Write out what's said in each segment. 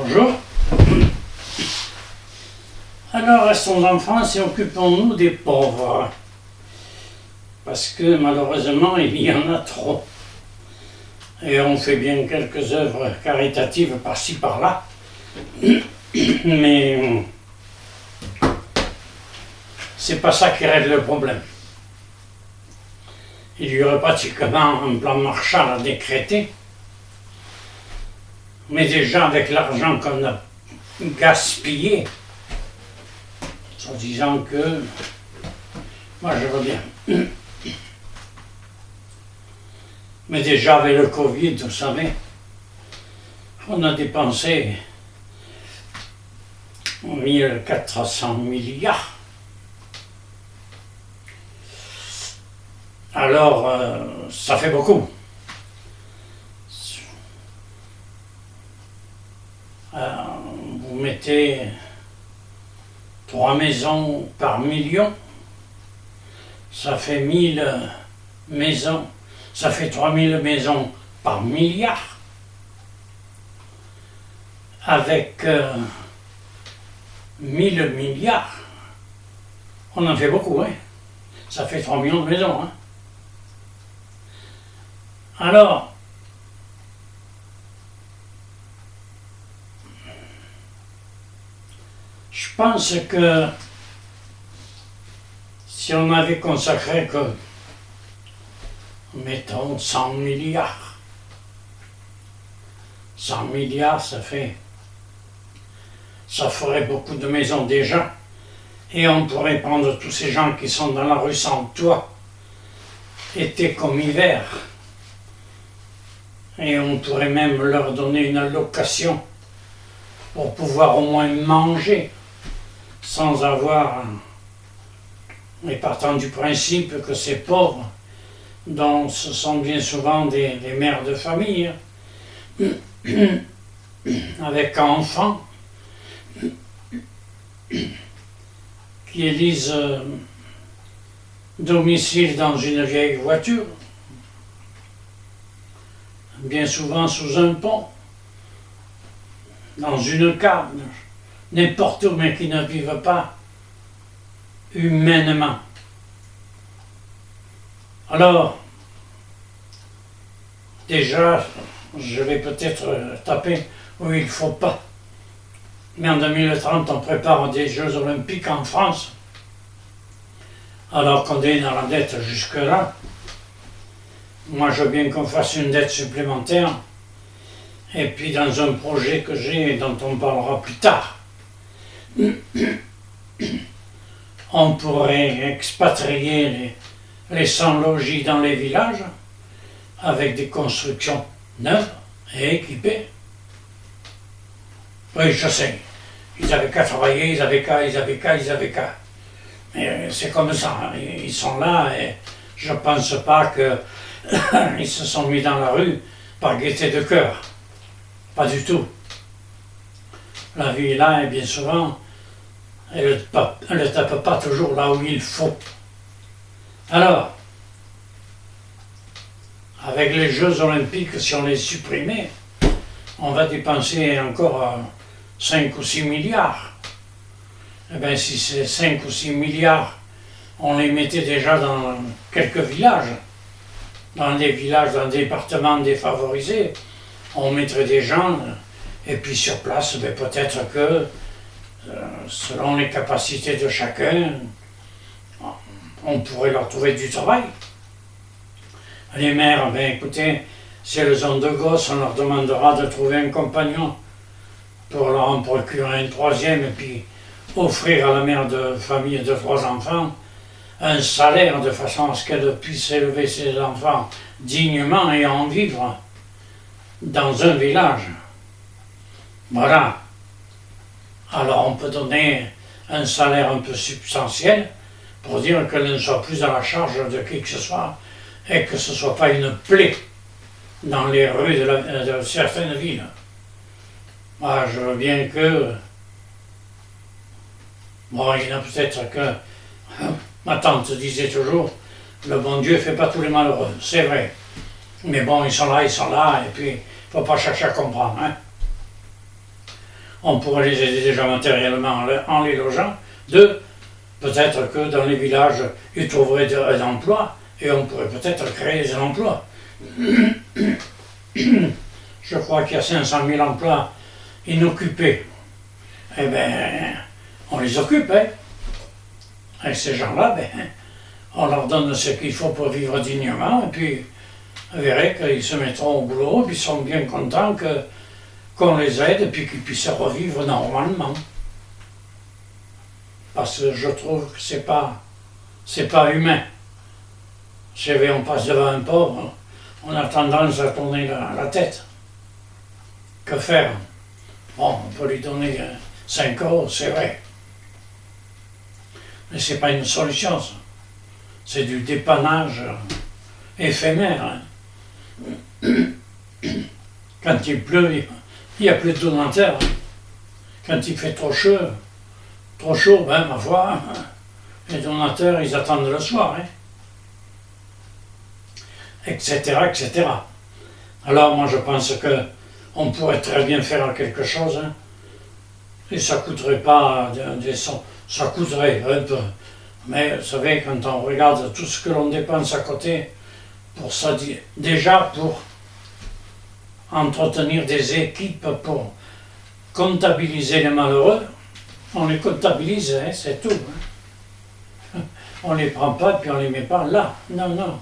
Bonjour. Alors, restons d'enfance et occupons-nous des pauvres. Parce que malheureusement, il y en a trop. Et on fait bien quelques œuvres caritatives par-ci par-là. Mais c'est pas ça qui règle le problème. Il y aurait pratiquement un plan Marshall à décréter. Mais déjà, avec l'argent qu'on a gaspillé, en disant que moi je veux bien. Mais déjà avec le Covid, vous savez, on a dépensé 1400 milliards. Alors, ça fait beaucoup. Vous mettez 3 maisons par million, ça fait 1000 maisons, ça fait 3000 maisons par milliard. Avec 1000 milliards, on en fait beaucoup, hein. Ça fait 3 millions de maisons, hein. Alors, je pense que si on avait consacré que, mettons, 100 milliards, 100 milliards, ça ferait beaucoup de maisons déjà, et on pourrait prendre tous ces gens qui sont dans la rue sans toit, été comme hiver, et on pourrait même leur donner une allocation pour pouvoir au moins manger, sans avoir, et partant du principe que ces pauvres, dont ce sont bien souvent des mères de famille, avec enfants, qui élisent domicile dans une vieille voiture, bien souvent sous un pont, dans une cave, n'importe où, mais qui ne vivent pas humainement. Alors, déjà, je vais peut-être taper où il ne faut pas. Mais en 2030, on prépare des Jeux Olympiques en France, alors qu'on est dans la dette jusque-là. Moi, je veux bien qu'on fasse une dette supplémentaire, et puis dans un projet que j'ai, dont on parlera plus tard, on pourrait expatrier les sans-logis dans les villages avec des constructions neuves et équipées. Oui, je sais, ils n'avaient qu'à travailler, ils avaient qu'à. Mais c'est comme ça, ils sont là et je ne pense pas qu'ils se sont mis dans la rue par gaieté de cœur. Pas du tout. La vie est là et bien souvent, elle ne tape pas toujours là où il faut. Alors, avec les Jeux Olympiques, si on les supprimait, on va dépenser encore 5 ou 6 milliards. Eh bien, si c'est 5 ou 6 milliards, on les mettait déjà dans quelques villages, dans des villages, dans des départements défavorisés, on mettrait des gens, et puis sur place, ben peut-être que, selon les capacités de chacun, on pourrait leur trouver du travail. Les mères, ben écoutez, si elles ont 2 gosses, on leur demandera de trouver un compagnon pour leur en procurer un 3e, et puis offrir à la mère de famille de 3 enfants un salaire de façon à ce qu'elle puisse élever ses enfants dignement et en vivre dans un village. Voilà. Alors on peut donner un salaire un peu substantiel pour dire qu'elle ne soit plus à la charge de qui que ce soit et que ce ne soit pas une plaie dans les rues de certaines villes. Moi, je veux bien que... Bon, il y en a peut-être que... Ma tante disait toujours, le bon Dieu ne fait pas tous les malheureux, c'est vrai. Mais bon, ils sont là, et puis il ne faut pas chercher à comprendre. Hein. on pourrait les aider déjà matériellement en les logeant. Deux, peut-être que dans les villages, ils trouveraient un emploi et on pourrait peut-être créer des emplois. Je crois qu'il y a 500 000 emplois inoccupés. Eh bien, on les occupe, hein. Et ces gens-là, ben, on leur donne ce qu'il faut pour vivre dignement, et puis vous verrez qu'ils se mettront au boulot, puis ils sont bien contents qu'on les aide, et puis qu'ils puissent revivre normalement. Parce que je trouve que c'est pas humain. Si on passe devant un pauvre, on a tendance à tourner la tête. Que faire? Bon, on peut lui donner 5 euros, c'est vrai. Mais c'est pas une solution, ça. C'est du dépannage éphémère. Hein. Quand il pleut, il n'y a plus de donateurs. Quand il fait trop chaud, ben, ma foi, les donateurs, ils attendent le soir. Hein. Etc., etc. Alors moi je pense qu'on pourrait très bien faire quelque chose, hein, et ça ne coûterait pas des sons, ça coûterait un peu, mais vous savez, quand on regarde tout ce que l'on dépense à côté, pour ça, déjà pour entretenir des équipes pour comptabiliser les malheureux, on les comptabilise, hein, c'est tout. Hein. On ne les prend pas et puis on ne les met pas là, non, non.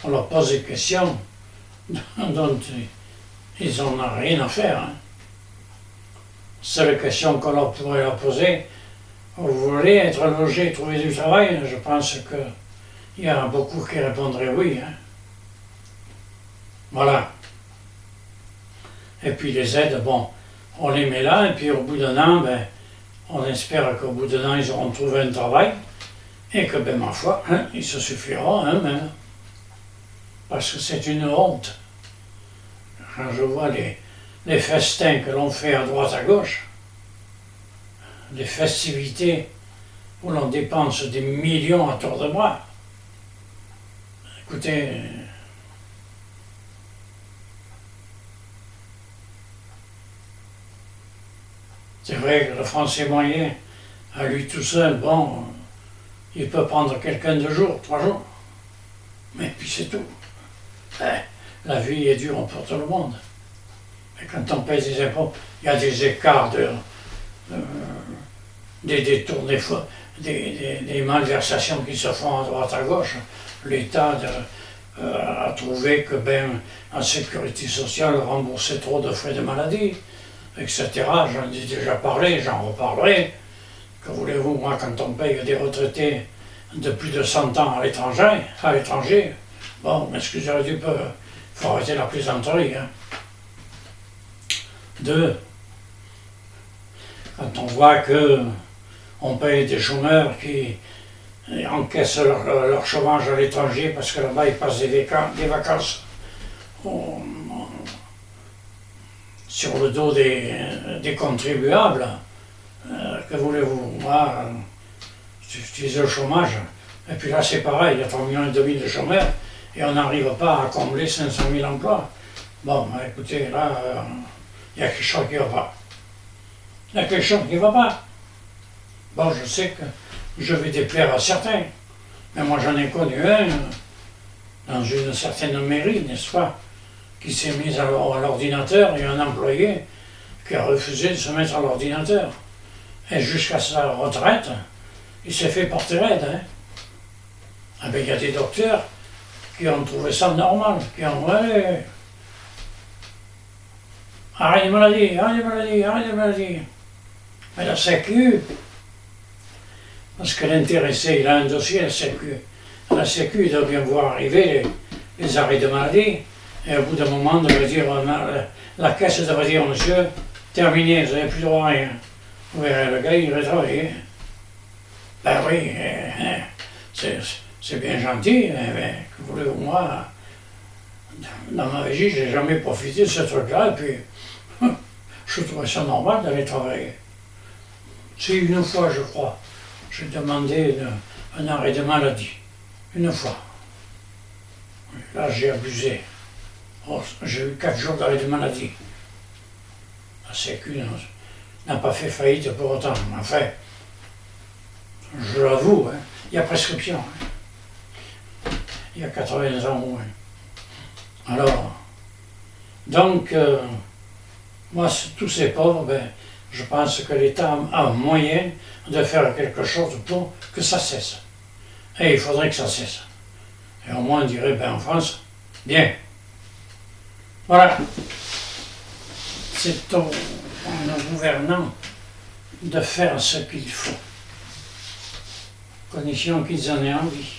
On leur pose des questions dont ils n'ont rien à faire. Hein. Seule question qu'on leur pourrait leur poser, vous voulez être logé, trouver du travail? Je pense qu'il y en a beaucoup qui répondraient oui. Hein. Voilà. Et puis les aides, bon, on les met là, et puis au bout d'un an, ben, on espère qu'au bout d'un an, ils auront trouvé un travail, et que, ben, ma foi, hein, ils se suffiront eux-mêmes. Parce que c'est une honte. Quand je vois les festins que l'on fait à droite à gauche, les festivités où l'on dépense des millions à tour de bras, écoutez, c'est vrai que le français moyen, à lui tout seul, bon, il peut prendre quelqu'un 2 jours, 3 jours, mais puis c'est tout. La vie est dure pour tout le monde. Et quand on paye des impôts, il y a des écarts, des détours, des malversations qui se font à droite à gauche. L'État a trouvé que la sécurité sociale remboursait trop de frais de maladie, etc. J'en ai déjà parlé, j'en reparlerai. Que voulez-vous, moi, quand on paye des retraités de plus de 100 ans à l'étranger, bon, excusez du peu, il faut arrêter la plaisanterie. Hein. 2, quand on voit qu'on paye des chômeurs qui encaissent leur chômage à l'étranger parce que là-bas ils passent des vacances sur le dos des contribuables, que voulez-vous? Moi, j'utilise le chômage, et puis là c'est pareil, il y a 3,5 millions de chômeurs, et on n'arrive pas à combler 500 000 emplois. Bon, écoutez, là, il y a quelque chose qui ne va pas. Il y a quelque chose qui ne va pas. Bon, je sais que je vais déplaire à certains, mais moi j'en ai connu un dans une certaine mairie, n'est-ce pas, qui s'est mis à l'ordinateur, et un employé qui a refusé de se mettre à l'ordinateur. Et jusqu'à sa retraite, il s'est fait porter raide. Hein. Ah ben, il y a des docteurs qui ont trouvé ça normal, qui ont dit arrête les maladies, arrête les maladies, arrête les maladies. Mais la Sécu, parce que l'intéressé, il a un dossier à la Sécu. La Sécu, il doit bien voir arriver les arrêts de maladie, et au bout d'un moment, la caisse devrait dire, monsieur, terminé, vous n'avez plus droit à rien. Vous verrez, le gars, il va travailler. Ben oui, c'est bien gentil, mais que voulez-vous, moi, dans ma vie, je n'ai jamais profité de ce truc-là, et puis je trouvais ça normal d'aller travailler. C'est une fois, je crois, j'ai demandé un arrêt de maladie. Une fois. Là, j'ai abusé. Oh, j'ai eu 4 jours d'arrêt de maladie. La Sécu n'a pas fait faillite pour autant. Enfin, je l'avoue, hein, il y a prescription. Hein. Il y a 80 ans au moins. Alors, donc, moi, tous ces pauvres, ben, je pense que l'État a moyen de faire quelque chose pour que ça cesse. Et il faudrait que ça cesse. Et au moins, on dirait, ben, en France, bien. Voilà. C'est aux gouvernants de faire ce qu'il faut, condition qu'ils en aient envie.